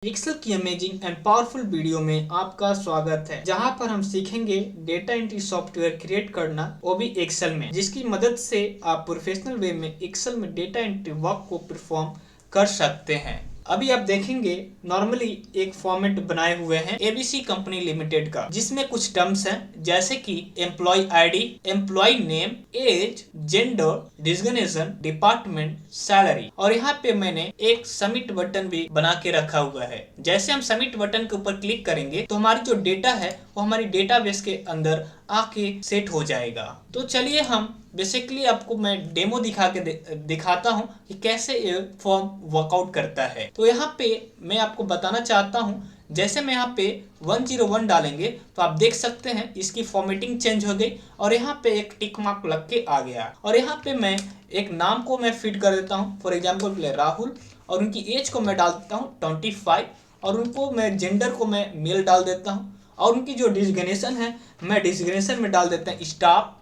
Excel की amazing and powerful video में आपका स्वागत है, जहां पर हम सीखेंगे डेटा एंट्री सॉफ्टवेयर क्रिएट करना, वो भी एक्सेल में, जिसकी मदद से आप प्रोफेशनल वे में एक्सेल में डेटा एंट्री वर्क को परफॉर्म कर सकते हैं। अभी आप देखेंगे नॉर्मली एक फॉर्मेट बनाए हुए हैं एबीसी कंपनी लिमिटेड का, जिसमें कुछ टर्म्स हैं जैसे कि employee ID, employee name, age, gender, designation, department, salary. और यहाँ पे मैंने एक सबमिट बटन भी बना के रखा हुआ है। जैसे हम सबमिट बटन के ऊपर क्लिक करेंगे तो हमारी जो डेटा है वो हमारी डेटाबेस के अंदर आके सेट हो जाएगा। तो चलिए हम बेसिकली आपको मैं डेमो दिखाता हूँ कि कैसे ये फॉर्म वर्कआउट करता है। तो यहाँ पे मैं आपको बताना चाहता हूँ, जैसे मैं यहाँ पे 101 डालेंगे तो आप देख सकते हैं इसकी फॉर्मेटिंग चेंज हो गई और यहाँ पे एक टिक मार्क लग के आ गया। और यहाँ पे मैं एक नाम को मैं फिट कर देता हूँ, फॉर एग्जाम्पल राहुल, और उनकी एज को मैं डाल देता हूँ 25, और उनको मैं जेंडर को मैं मेल डाल देता हूँ, और उनकी जो डिजिग्नेशन है मैं डिजिग्नेशन में डाल देता हूँ स्टाफ,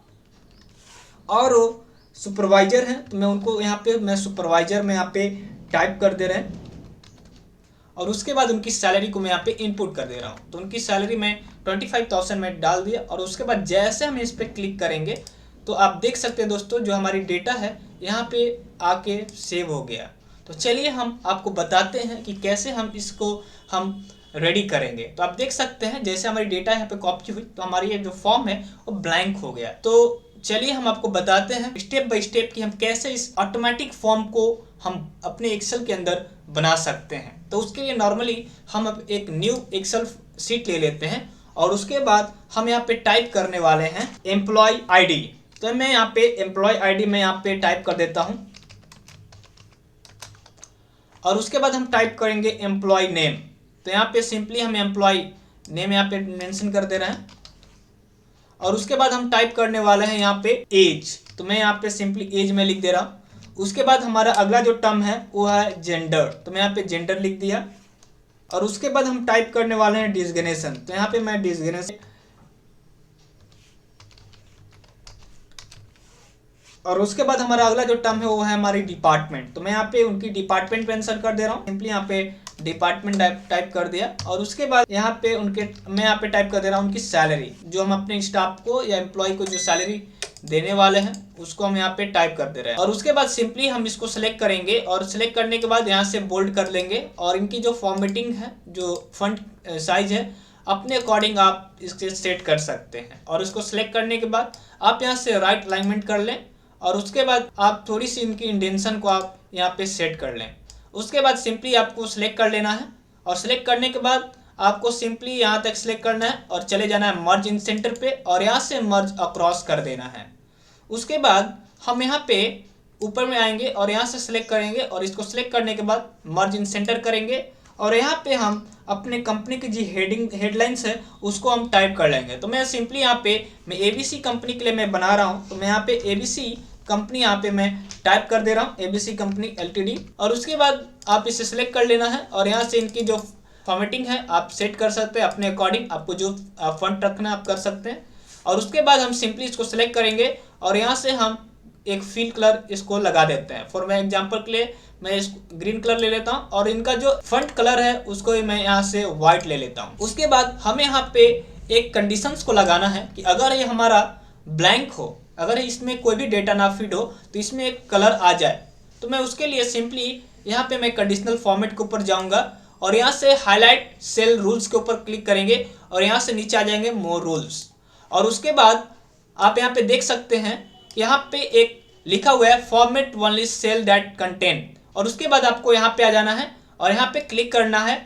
और वो सुपरवाइजर हैं तो मैं उनको यहाँ पे मैं सुपरवाइजर में यहाँ पे टाइप कर दे रहे हैं, और उसके बाद उनकी सैलरी को मैं यहाँ पे इनपुट कर दे रहा हूँ। तो उनकी सैलरी मैं 25,000 में डाल दिया, और उसके बाद जैसे हम इस पर क्लिक करेंगे तो आप देख सकते हैं दोस्तों जो हमारी डेटा है यहाँ पे आके सेव हो गया। तो चलिए हम आपको बताते हैं कि कैसे हम इसको हम रेडी करेंगे। तो आप देख सकते हैं जैसे हमारी डेटा यहाँ पे कॉपी हुई तो हमारी ये जो फॉर्म है वो ब्लैंक हो गया। तो चलिए हम आपको बताते हैं स्टेप बाय स्टेप कि हम कैसे इस ऑटोमेटिक फॉर्म को हम अपने एक्सेल के अंदर बना सकते हैं। तो उसके लिए नॉर्मली हम अब एक न्यू एक्सेल शीट ले लेते हैं, और उसके बाद हम यहाँ पे टाइप करने वाले हैं एम्प्लॉय आईडी। तो मैं यहाँ पे एम्प्लॉय आईडी में यहाँ पे टाइप कर देता हूँ, और उसके बाद हम टाइप करेंगे एम्प्लॉय नेम। तो यहाँ पे सिंपली हम एम्प्लॉय नेम यहाँ पे मेंशन कर दे रहे हैं, और उसके बाद हम टाइप करने वाले हैं यहाँ पे एज। तो मैं यहाँ पे सिंपली एज में लिख दे रहा हूँ। उसके बाद हमारा अगला जो टर्म है वो है जेंडर, तो मैं यहाँ पे जेंडर लिख दिया, और उसके बाद हम टाइप करने वाले हैं डिजिग्नेशन। तो यहाँ पे मैं डिजिग्नेशन, और उसके बाद हमारा अगला जो टर्म है वो है हमारी डिपार्टमेंट। तो मैं यहाँ पे उनकी डिपार्टमेंट मेंशन कर दे रहा हूँ, सिंपली यहाँ पे डिपार्टमेंट टाइप कर दिया, और उसके बाद यहाँ पे मैं यहाँ पे टाइप कर दे रहा हूँ उनकी सैलरी, जो हम अपने स्टाफ को या एम्प्लॉय को जो सैलरी देने वाले हैं उसको हम यहाँ पे टाइप कर दे रहे हैं। और उसके बाद सिंपली हम इसको सिलेक्ट करेंगे, और सिलेक्ट करने के बाद यहाँ से बोल्ड कर लेंगे, और इनकी जो फॉर्मेटिंग है, जो फॉन्ट साइज है, अपने अकॉर्डिंग आप इसके सेट कर सकते हैं। और इसको सिलेक्ट करने के बाद आप यहाँ से राइट अलाइनमेंट कर लें, और उसके बाद आप थोड़ी सी इनकी इंडेंशन को आप यहाँ पे सेट कर लें। उसके बाद सिंपली आपको सिलेक्ट कर लेना है, और सिलेक्ट करने के बाद आपको सिंपली यहाँ तक सिलेक्ट करना है और चले जाना है मर्ज इन सेंटर पे, और यहाँ से मर्ज अक्रॉस कर देना है। उसके बाद हम यहाँ पे ऊपर में आएंगे और यहाँ से सिलेक्ट करेंगे, और इसको सिलेक्ट करने के बाद मर्ज इन सेंटर करेंगे, और यहाँ पे हम अपने कंपनी की जो हेडलाइंस है उसको हम टाइप कर लेंगे। तो मैं सिंपली यहाँ पे मैं एबीसी कंपनी के लिए मैं बना रहा हूँ, तो मैं यहाँ पे एबीसी कंपनी यहाँ पे मैं टाइप कर दे रहा हूँ, एबीसी कंपनी एलटीडी। और उसके बाद आप इसे सिलेक्ट कर लेना है, और यहाँ से इनकी जो फॉर्मेटिंग है आप सेट कर सकते हैं अपने अकॉर्डिंग, आपको जो फॉन्ट रखना है आप कर सकते हैं। और उसके बाद हम सिंपली इसको सिलेक्ट करेंगे, और यहाँ से हम एक फील कलर इसको लगा देते हैं। फॉर मैं एग्जांपल के लिए मैं इसको ग्रीन कलर ले लेता हूँ, और इनका जो फॉन्ट कलर है उसको मैं यहाँ से व्हाइट ले लेता हूँ। उसके बाद हमें यहाँ पे एक कंडीशंस को लगाना है कि अगर ये हमारा ब्लैंक हो, अगर इसमें कोई भी डेटा ना फिट हो तो इसमें एक कलर आ जाए। तो मैं उसके लिए सिंपली यहाँ पे मैं कंडीशनल फॉर्मेट के ऊपर जाऊँगा, और यहाँ से हाईलाइट सेल रूल्स के ऊपर क्लिक करेंगे, और यहाँ से नीचे आ जाएंगे मोर रूल्स। और उसके बाद आप यहाँ पे देख सकते हैं यहाँ पे एक लिखा हुआ है format only cell that content, और उसके बाद आपको यहाँ पे आ जाना है और यहाँ पे क्लिक करना है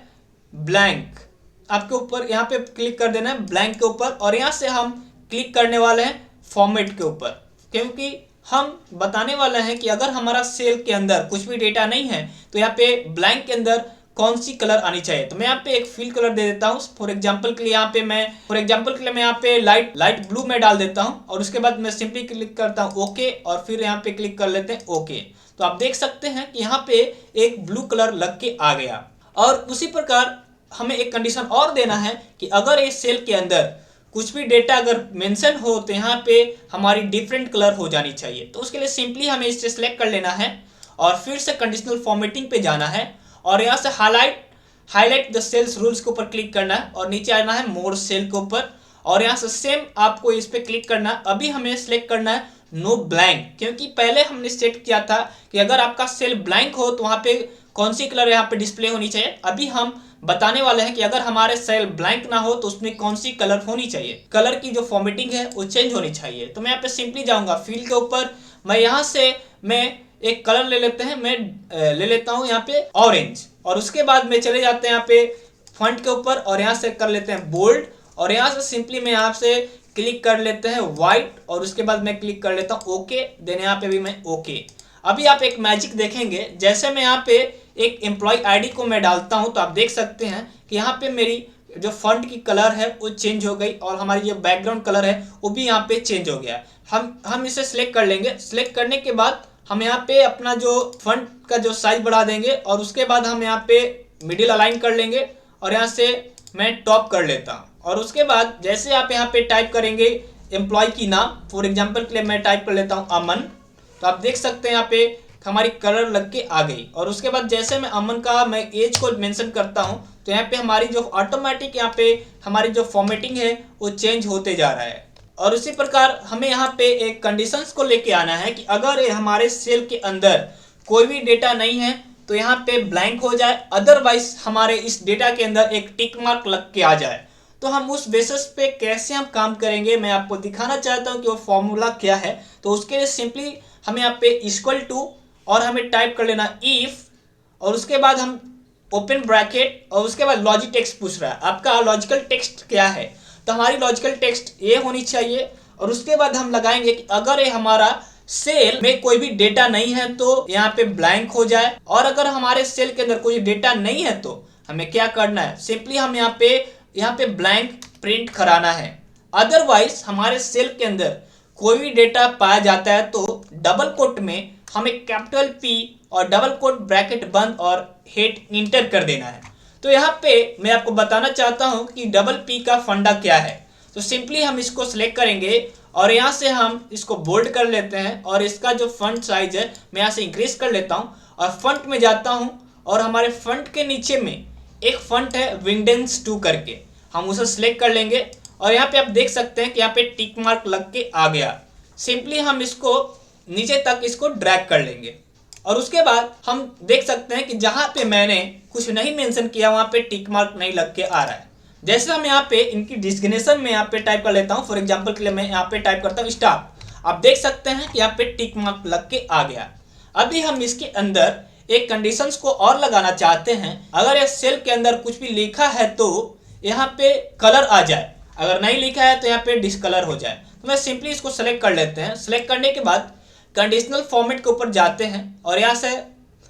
ब्लैंक। आपके ऊपर यहाँ पे क्लिक कर देना है ब्लैंक के ऊपर, और यहाँ से हम क्लिक करने वाले हैं फॉर्मेट के ऊपर, क्योंकि हम बताने वाले हैं कि अगर हमारा सेल के अंदर कुछ भी डेटा नहीं है तो यहाँ पे ब्लैंक के अंदर कौन सी कलर आनी चाहिए। तो मैं यहाँ पे एक फील कलर दे देता हूँ, फॉर एग्जांपल के लिए मैं यहाँ पे लाइट ब्लू में डाल देता हूँ, और उसके बाद मैं सिंपली क्लिक करता हूँ ओके, और फिर यहाँ पे क्लिक कर लेते हैं ओके। तो आप देख सकते हैं कि यहाँ पे एक ब्लू कलर लग के आ गया। और उसी प्रकार हमें एक कंडीशन और देना है कि अगर इस सेल के अंदर कुछ भी डेटा अगर मेंशन हो तो यहाँ पे हमारी डिफरेंट कलर हो जानी चाहिए। तो उसके लिए सिंपली हमें इसे सिलेक्ट कर लेना है, और फिर से कंडीशनल फॉर्मेटिंग पे जाना है, और यहाँ से हाईलाइट द सेल्स रूल्स के ऊपर क्लिक करना है और नीचे आना है मोर सेल के ऊपर और यहाँ से सेम आपको इस पे क्लिक करना है। अभी हमें सिलेक्ट करना है नो ब्लैंक, क्योंकि पहले हमने सेट किया था कि अगर आपका सेल ब्लैंक हो तो वहाँ पे कौन सी कलर यहाँ पे डिस्प्ले होनी चाहिए। अभी हम बताने वाले हैं कि अगर हमारे सेल ब्लैंक ना हो तो उसमें कौन सी कलर होनी चाहिए, कलर की जो फॉर्मेटिंग है वो चेंज होनी चाहिए। तो मैं यहाँ पे सिंपली जाऊंगा फील के ऊपर, मैं यहाँ से मैं एक कलर ले लेते हैं, मैं ले लेता हूँ यहाँ पे ऑरेंज और उसके बाद में चले जाते हैं यहाँ पे फॉन्ट के ऊपर और यहाँ से कर लेते हैं बोल्ड और यहाँ से सिंपली मैं यहाँ से क्लिक कर लेते हैं व्हाइट और उसके बाद मैं क्लिक कर लेता हूँ ओके, देन यहाँ पे भी मैं ओके। अभी आप एक मैजिक देखेंगे, जैसे मैं यहाँ पे एक एम्प्लॉय आईडी को मैं डालता हूँ तो आप देख सकते हैं कि यहाँ पे मेरी जो फॉन्ट की कलर है वो चेंज हो गई और हमारी जो बैकग्राउंड कलर है वो भी यहाँ पे चेंज हो गया। हम इसे सिलेक्ट कर लेंगे। सिलेक्ट करने के बाद हम यहाँ पे अपना जो फॉन्ट का जो साइज बढ़ा देंगे और उसके बाद हम यहाँ पे मिडिल अलाइन कर लेंगे और यहाँ से मैं टॉप कर लेता हूँ और उसके बाद जैसे आप यहाँ पे टाइप करेंगे एम्प्लॉय की नाम, फॉर एग्जांपल के लिए मैं टाइप कर लेता हूँ अमन, तो आप देख सकते हैं यहाँ पे हमारी कलर लग के आ गई। और उसके बाद जैसे मैं अमन का मैं एज को मेंशन करता हूँ तो यहाँ पे हमारी जो ऑटोमेटिक यहाँ पे हमारी जो फॉर्मेटिंग है वो चेंज होते जा रहा है। और उसी प्रकार हमें यहाँ पे एक कंडीशंस को लेके आना है कि अगर हमारे सेल के अंदर कोई भी डेटा नहीं है तो यहाँ पे ब्लैंक हो जाए, अदरवाइज हमारे इस डेटा के अंदर एक टिक मार्क लग के आ जाए। तो हम उस बेसिस पे कैसे हम काम करेंगे मैं आपको दिखाना चाहता हूँ कि वो फॉर्मूला क्या है। तो उसके लिए सिंपली हमें यहाँ पे इक्वल टू और हमें टाइप कर लेना इफ और उसके बाद हम ओपन ब्रैकेट और उसके बाद लॉजिक टेक्स्ट पूछ रहा है आपका लॉजिकल टेक्स्ट क्या है, तो हमारी लॉजिकल टेक्स्ट ये होनी चाहिए। और उसके बाद हम लगाएंगे कि अगर ये हमारा सेल में कोई भी डेटा नहीं है तो यहाँ पे ब्लैंक हो जाए, और अगर हमारे सेल के अंदर कोई डेटा नहीं है तो हमें क्या करना है, सिंपली हम यहाँ पे ब्लैंक प्रिंट कराना है। अदरवाइज हमारे सेल के अंदर कोई भी डेटा पाया जाता है तो डबल कोट में हमें कैपिटल पी और डबल कोट ब्रैकेट बंद और हेड इंटर कर देना है। तो यहाँ पे मैं आपको बताना चाहता हूँ कि डबल पी का फंडा क्या है। तो सिंपली हम इसको सिलेक्ट करेंगे और यहाँ से हम इसको बोल्ड कर लेते हैं और इसका जो फंट साइज है मैं यहाँ से इंक्रीज कर लेता हूँ और फंट में जाता हूँ और हमारे फंट के नीचे में एक फंट है विंडोज 2 करके, हम उसे सिलेक्ट कर लेंगे और यहाँ पे आप देख सकते हैं कि यहाँ पे टिक मार्क लग के आ गया। सिंपली हम इसको नीचे तक इसको ड्रैग कर लेंगे और उसके बाद हम देख सकते हैं कि जहाँ पे मैंने कुछ नहीं मेंशन किया वहाँ पे टिक मार्क नहीं लग के आ रहा है। जैसे हम यहाँ पे इनकी डिस्क्रिप्शन में यहाँ पे टाइप कर लेता हूँ, फॉर एग्जांपल के लिए मैं यहाँ पे टाइप करता हूँ स्टाफ, आप देख सकते हैं कि यहाँ पे टिक मार्क लग के आ गया। अभी हम इसके अंदर एक कंडीशंस को और लगाना चाहते हैं, अगर ये सेल के अंदर कुछ भी लिखा है तो यहाँ पे कलर आ जाए, अगर नहीं लिखा है तो यहाँ पे डिसकलर हो जाए। तो मैं सिंपली इसको सेलेक्ट कर लेते हैं। सेलेक्ट करने के बाद कंडीशनल फॉर्मेट के ऊपर जाते हैं और यहाँ से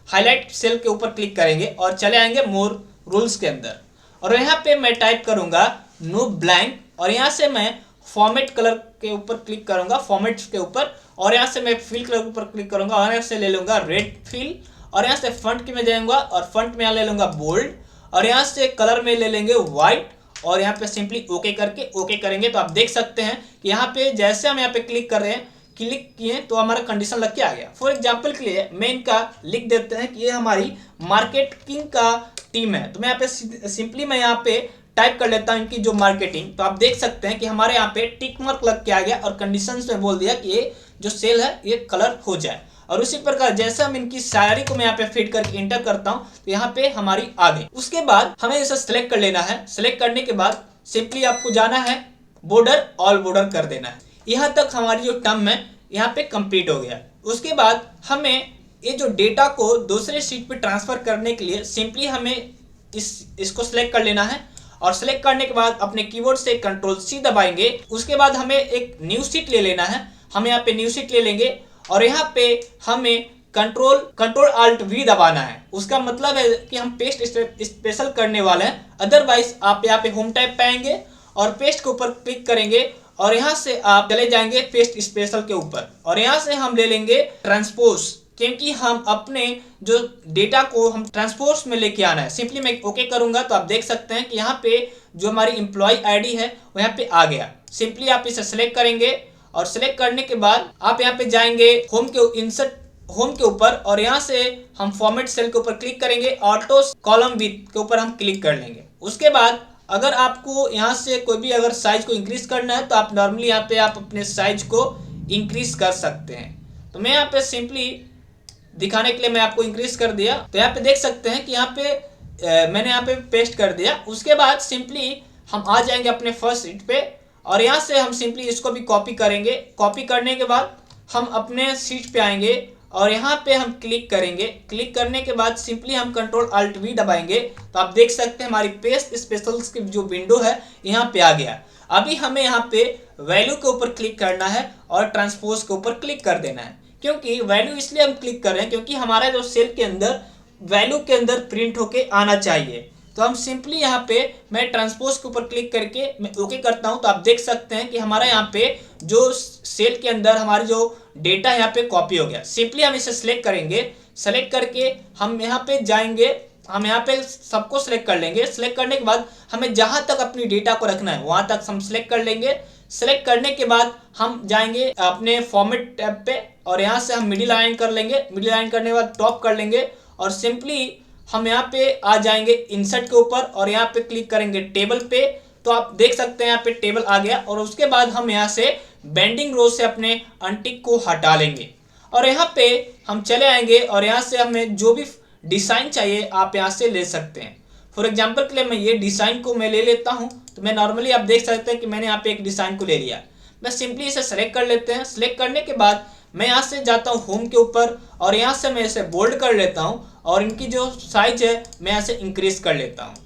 हाईलाइट सेल के ऊपर क्लिक करेंगे और चले आएंगे मोर रूल्स के अंदर और यहाँ पे मैं टाइप करूंगा नो ब्लैंक और यहाँ से मैं फॉर्मेट कलर के ऊपर क्लिक करूंगा, फॉर्मेट्स के ऊपर, और यहाँ से मैं फिल कलर के ऊपर क्लिक करूंगा और यहाँ से ले लूंगा रेड फिल और यहाँ से फंट में जाऊंगा और फंट में यहाँ ले लूंगा बोल्ड और यहाँ से कलर में ले लेंगे व्हाइट और यहाँ पे सिंपली ओके करके ओके करेंगे। तो आप देख सकते हैं कि यहाँ पे जैसे हम यहाँ पे क्लिक कर रहे हैं, क्लिक किए तो हमारा कंडीशन लग के आ गया। फॉर एग्जांपल के लिए मैं इनका लिख देते हैं कि ये हमारी मार्केटिंग का टीम है, तो मैं यहाँ पे सिंपली मैं यहाँ पे टाइप कर लेता हूँ इनकी जो मार्केटिंग। तो आप देख सकते हैं कि हमारे यहाँ पे टिक मार्क लग के आ गया और कंडीशंस में बोल दिया कि ये जो सेल है ये कलर हो जाए। और उसी प्रकार जैसे हम इनकी सैलरी को मैं यहाँ पे फिट करके इंटर करता हूँ तो यहाँ पे हमारी आ गई। उसके बाद हमें इसे सिलेक्ट कर लेना है। सिलेक्ट करने के बाद सिंपली आपको जाना है बॉर्डर, ऑल बॉर्डर कर देना है। यहाँ तक हमारी जो टर्म है यहाँ पे कंप्लीट हो गया। उसके बाद हमें ये जो डेटा को दूसरे शीट पे ट्रांसफर करने के लिए सिंपली हमें इसको सिलेक्ट कर लेना है और सिलेक्ट करने के बाद अपने कीबोर्ड से Ctrl+C दबाएंगे। उसके बाद हमें एक न्यू शीट ले लेना है। हम यहाँ पे न्यू शीट ले लेंगे और यहाँ पे हमें Ctrl+Alt+V दबाना है। उसका मतलब है कि हम पेस्ट स्पेशल करने वाले हैं, अदरवाइज आप यहाँ पे होम टैब पे आएंगे और पेस्ट के ऊपर क्लिक करेंगे और यहाँ से आप चले जाएंगे पेस्ट स्पेशल के ऊपर और यहाँ से हम ले लेंगे ट्रांसपोज, क्योंकि हम अपने जो डेटा को हम ट्रांसपोज में लेके आना है। सिंपली मैं ओके करूंगा तो आप देख सकते हैं कि यहाँ पे जो हमारी एम्प्लॉय आईडी है वो यहाँ पे आ गया। सिंपली आप इसे सिलेक्ट करेंगे और सिलेक्ट करने के बाद आप यहाँ पे जाएंगे होम के इंसर्ट होम के ऊपर और यहाँ से हम फॉर्मेट सेल के ऊपर क्लिक करेंगे, ऑटो कॉलम विथ के ऊपर हम क्लिक कर लेंगे। उसके बाद अगर आपको यहाँ से कोई भी अगर साइज को इंक्रीज करना है तो आप नॉर्मली यहाँ पे आप अपने साइज को इंक्रीज कर सकते हैं। तो मैं यहाँ पे सिंपली दिखाने के लिए मैं आपको इंक्रीज कर दिया। तो यहाँ पे देख सकते हैं कि यहाँ पे मैंने यहाँ पे पेस्ट कर दिया। उसके बाद सिंपली हम आ जाएंगे अपने फर्स्ट शीट पे और यहाँ से हम सिंपली इसको भी कॉपी करेंगे। कॉपी करने के बाद हम अपने शीट पे आएंगे और यहाँ पे हम क्लिक करेंगे। क्लिक करने के बाद सिंपली हम कंट्रोल अल्ट वी दबाएंगे तो आप देख सकते हैं हमारी पेस्ट स्पेशल्स की जो विंडो है यहाँ पे आ गया। अभी हमें यहाँ पे वैल्यू के ऊपर क्लिक करना है और ट्रांसपोज के ऊपर क्लिक कर देना है। क्योंकि वैल्यू इसलिए हम क्लिक कर रहे हैं क्योंकि हमारा जो सेल के अंदर वैल्यू के अंदर प्रिंट होके आना चाहिए। तो हम सिंपली यहाँ पे मैं ट्रांसपोज के ऊपर क्लिक करके मैं ओके करता हूँ। तो आप देख सकते हैं कि हमारा यहाँ पे जो सेल के अंदर हमारी जो डेटा यहाँ पे कॉपी हो गया। सिंपली हम इसे सिलेक्ट करेंगे। सेलेक्ट करके हम यहाँ पे जाएंगे, हम यहाँ पे सबको सिलेक्ट कर लेंगे। सिलेक्ट करने के बाद हमें जहाँ तक अपनी डेटा को रखना है वहाँ तक हम सिलेक्ट कर लेंगे। सिलेक्ट करने के बाद हम जाएंगे अपने फॉर्मेट टैब पे और यहाँ से हम मिडिल लाइन कर लेंगे। मिडिल लाइन करने के बाद टॉप कर लेंगे और सिंपली हम यहाँ पे आ जाएंगे इंसर्ट के ऊपर और यहाँ पे क्लिक करेंगे टेबल पे। तो आप देख सकते हैं यहाँ पे टेबल आ गया और उसके बाद हम यहाँ से बेंडिंग रो से अपने अनटिक को हटा लेंगे और यहाँ पे हम चले आएंगे और यहाँ से हमें जो भी डिज़ाइन चाहिए आप यहाँ से ले सकते हैं। फॉर एग्जाम्पल के लिए मैं ये डिज़ाइन को मैं ले लेता हूँ। तो मैं नॉर्मली आप देख सकते हैं कि मैंने यहाँ पे एक डिज़ाइन को ले लिया। मैं सिंपली इसे सेलेक्ट कर लेते हैं। सेलेक्ट करने के बाद मैं यहाँ से जाता हूँ होम के ऊपर और यहाँ से मैं इसे बोल्ड कर लेता हूँ और इनकी जो साइज है मैं यहाँ से इंक्रीज कर लेता हूँ।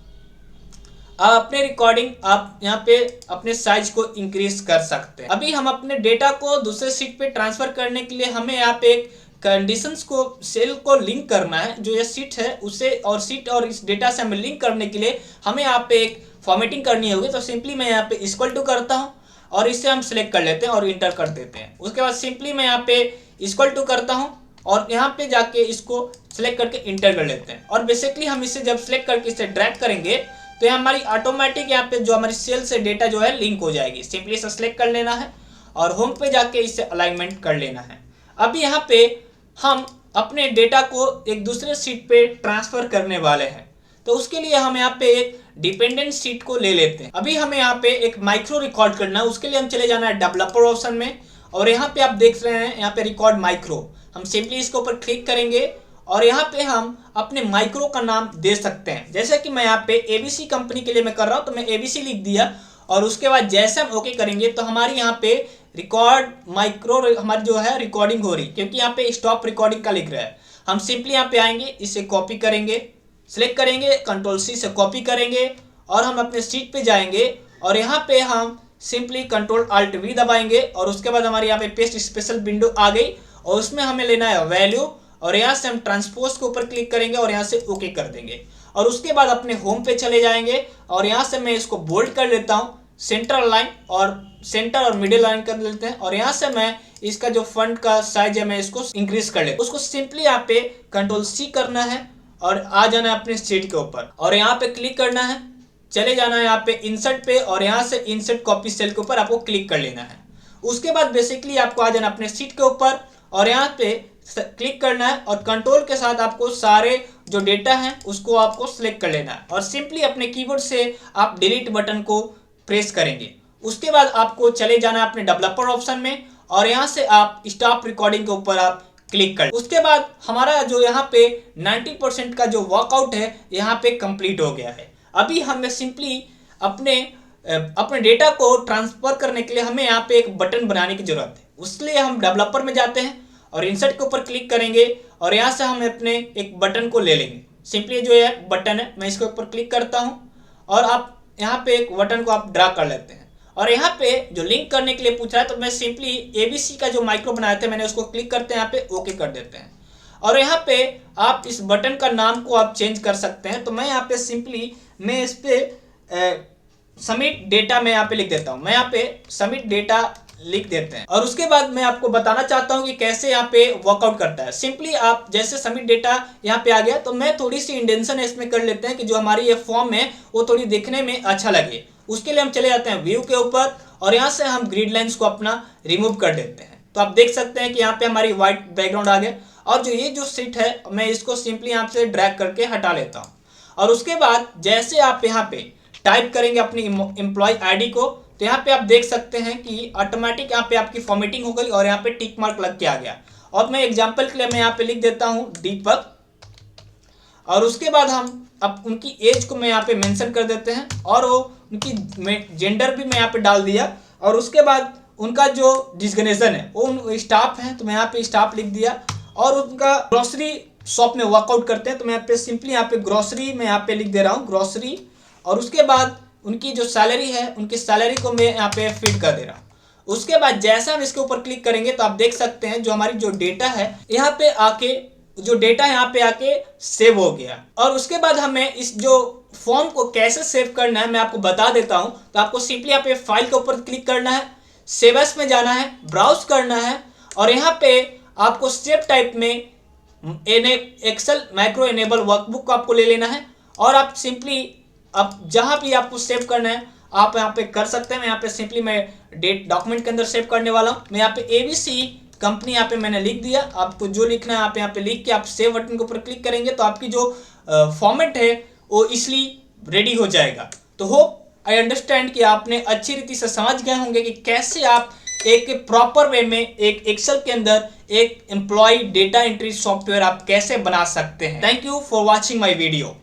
आप अपने रिकॉर्डिंग आप यहाँ पे अपने साइज को इंक्रीज कर सकते हैं। अभी हम अपने डेटा को दूसरे शीट पे ट्रांसफर करने के लिए हमें यहाँ पे एक कंडीशंस को सेल को लिंक करना है। जो ये शीट है उसे और शीट और इस डेटा से हमें लिंक करने के लिए हमें यहाँ पे एक फॉर्मेटिंग करनी होगी। तो सिंपली मैं यहाँ पे इक्वल टू करता हूँ और इसे हम सिलेक्ट कर लेते हैं और इंटर कर देते हैं। उसके बाद सिंपली मैं यहाँ पे इक्वल टू करता हूँ और यहाँ पे जाके इसको सिलेक्ट करके इंटर कर लेते हैं। और बेसिकली हम इसे जब सिलेक्ट करके इसे ड्रैग करेंगे तो यहाँ हमारी ऑटोमेटिक यहाँ पे जो हमारी सेल से डेटा जो है लिंक हो जाएगी। सिंपली इसे सिलेक्ट कर लेना है और होम पे जाके इसे अलाइनमेंट कर लेना है। अभी यहाँ पे हम अपने डेटा को एक दूसरे शीट पे ट्रांसफर करने वाले हैं। तो उसके लिए हम यहाँ पे एक डिपेंडेंट शीट को ले लेते हैं। अभी हमें यहाँ पे एक माइक्रो रिकॉर्ड करना है। उसके लिए हम चले जाना है डेवलपर ऑप्शन में और यहाँ पे आप देख रहे हैं यहाँ पे रिकॉर्ड माइक्रो। हम सिंपली इसके ऊपर क्लिक करेंगे और यहाँ पे हम अपने माइक्रो का नाम दे सकते हैं। जैसे कि मैं यहाँ पे एबीसी कंपनी के लिए मैं कर रहा हूँ तो मैं एबीसी लिख दिया और उसके बाद जैसे हम ओके करेंगे तो हमारी यहाँ पे रिकॉर्ड माइक्रो हमारी जो है रिकॉर्डिंग हो रही, क्योंकि यहाँ पे स्टॉप रिकॉर्डिंग का लिख रहा है। हम सिंपली यहाँ पे आएंगे, इसे कॉपी करेंगे, सिलेक्ट करेंगे, कंट्रोल सी से कॉपी करेंगे और हम अपने शीट पे जाएंगे और यहाँ पे हम सिंपली कंट्रोल अल्ट वी दबाएंगे और उसके बाद हमारी यहाँ पे पेस्ट स्पेशल विंडो आ गई और उसमें हमें लेना है वैल्यू और यहाँ से हम ट्रांसपोज के ऊपर क्लिक करेंगे और यहाँ से ओके कर देंगे और उसके बाद अपने होम पे चले जाएंगे और यहाँ से मैं इसको बोल्ड कर लेता हूँ, सेंटर लाइन और सेंटर और मिडिल लाइन कर लेते हैं और यहाँ से मैं इसका जो फंट का साइज है मैं इसको इंक्रीज कर लेता हूँ। उसको सिंपली यहाँ पे कंट्रोल सी करना है और आ जाना है अपने शीट के ऊपर और यहाँ पे क्लिक करना है, चले जाना है यहाँ पे इंसर्ट पे और यहाँ से इंसर्ट कॉपी सेल के ऊपर आपको क्लिक कर लेना है। उसके बाद बेसिकली आपको आ जाना अपने शीट के ऊपर और यहाँ पे क्लिक करना है और कंट्रोल के साथ आपको सारे जो डेटा है उसको आपको सिलेक्ट कर लेना है और सिंपली अपने कीबोर्ड से आप डिलीट बटन को प्रेस करेंगे। उसके बाद आपको चले जाना है अपने डेवलपर ऑप्शन में और यहाँ से आप स्टॉप रिकॉर्डिंग के ऊपर आप क्लिक करें। उसके बाद हमारा जो यहाँ पे 90% का जो वर्कआउट है यहाँ पे कंप्लीट हो गया है। अभी हमें सिंपली अपने डेटा को ट्रांसफर करने के लिए हमें यहाँ पे एक बटन बनाने की जरूरत है। उसके हम डेवलपर में जाते हैं और इंसर्ट के ऊपर क्लिक करेंगे और यहाँ से हम अपने एक बटन को ले लेंगे। सिंपली जो है बटन है मैं इसके ऊपर क्लिक करता हूँ और आप यहाँ पे एक बटन को आप ड्रा कर लेते हैं और यहाँ पे जो लिंक करने के लिए पूछ रहा है तो मैं सिंपली एबीसी का जो माइक्रो बनाया था मैंने उसको क्लिक करते हैं, यहाँ पे ओके कर देते हैं और यहाँ पे आप इस बटन का नाम को आप चेंज कर सकते हैं। तो मैं यहाँ पे सिंपली मैं इस पे सबमिट डेटा मैं यहाँ पे लिख देता हूँ। मैं यहाँ पे सबमिट डेटा लिख देते हैं और उसके बाद मैं आपको बताना चाहता हूँ कि कैसे यहाँ पे वर्कआउट करता है। सिंपली आप जैसे सबमिट डेटा यहाँ पे आ गया तो मैं थोड़ी सी इंडेंशन इसमें कर लेते हैं कि जो हमारी ये फॉर्म है वो थोड़ी दिखने में अच्छा लगे। उसके लिए हम चले जाते हैं व्यू के ऊपर और यहाँ से हम ग्रिड लाइंस को अपना रिमूव कर देते हैं। तो आप देख सकते हैं कि यहाँ पे हमारी व्हाइट बैकग्राउंड आ गया और जो ये जो सीट है मैं इसको सिंपली यहाँ से ड्रैग करके हटा लेता हूँ। और उसके बाद जैसे आप यहाँ पे टाइप करेंगे अपनी एम्प्लॉय आईडी को, तो यहाँ पे आप देख सकते हैं कि ऑटोमेटिक यहाँ पे आपकी फॉर्मेटिंग हो गई और यहाँ पे टिक मार्क लग के आ गया। और मैं एग्जांपल के लिए मैं यहाँ पे लिख देता हूँ दीपक, और उसके बाद हम अब उनकी एज को मैं यहाँ पे मेंशन कर देते हैं और वो उनकी जेंडर भी मैं यहाँ पे डाल दिया। और उसके बाद उनका जो डिजिग्नेशन है वो स्टाफ है, तो मैं यहाँ पे स्टाफ लिख दिया। और उनका ग्रोसरी शॉप में वर्कआउट करते हैं, तो मैं यहाँ पे सिंपली यहाँ पे ग्रोसरी मैं यहाँ पे लिख दे रहा हूँ ग्रोसरी। और उसके बाद उनकी जो सैलरी है उनकी सैलरी को मैं यहाँ पे फिट कर दे रहा हूँ। उसके बाद जैसा हम इसके ऊपर क्लिक करेंगे तो आप देख सकते हैं जो हमारी जो डेटा है यहाँ पे आके जो डेटा यहाँ पे आके सेव हो गया। और उसके बाद हमें इस जो फॉर्म को कैसे सेव करना है मैं आपको बता देता हूँ। तो आपको सिंपली यहाँ पे फाइल के ऊपर क्लिक करना है, सेव एज में जाना है, ब्राउज करना है और यहाँ पे आपको सेव टाइप में एक्सेल माइक्रो इनेबल वर्कबुक को आपको ले लेना है। और आप सिंपली अब जहाँ भी आपको सेव करना है आप यहाँ पे कर सकते हैं। मैं यहाँ पे सिंपली मैं डेट डॉक्यूमेंट के अंदर सेव करने वाला हूँ। मैं यहाँ पे ABC कंपनी यहाँ पे मैंने लिख दिया। आपको जो लिखना है आप यहाँ पे लिख के आप सेव बटन के ऊपर क्लिक करेंगे तो आपकी जो फॉर्मेट है वो इसलिए रेडी हो जाएगा। तो होप आई अंडरस्टैंड कि आपने अच्छी रीति से समझ गए होंगे कि कैसे आप एक प्रॉपर वे में एक एक्सेल के अंदर एक एम्प्लॉय डेटा एंट्री सॉफ्टवेयर आप कैसे बना सकते हैं। Thank you for watching my video.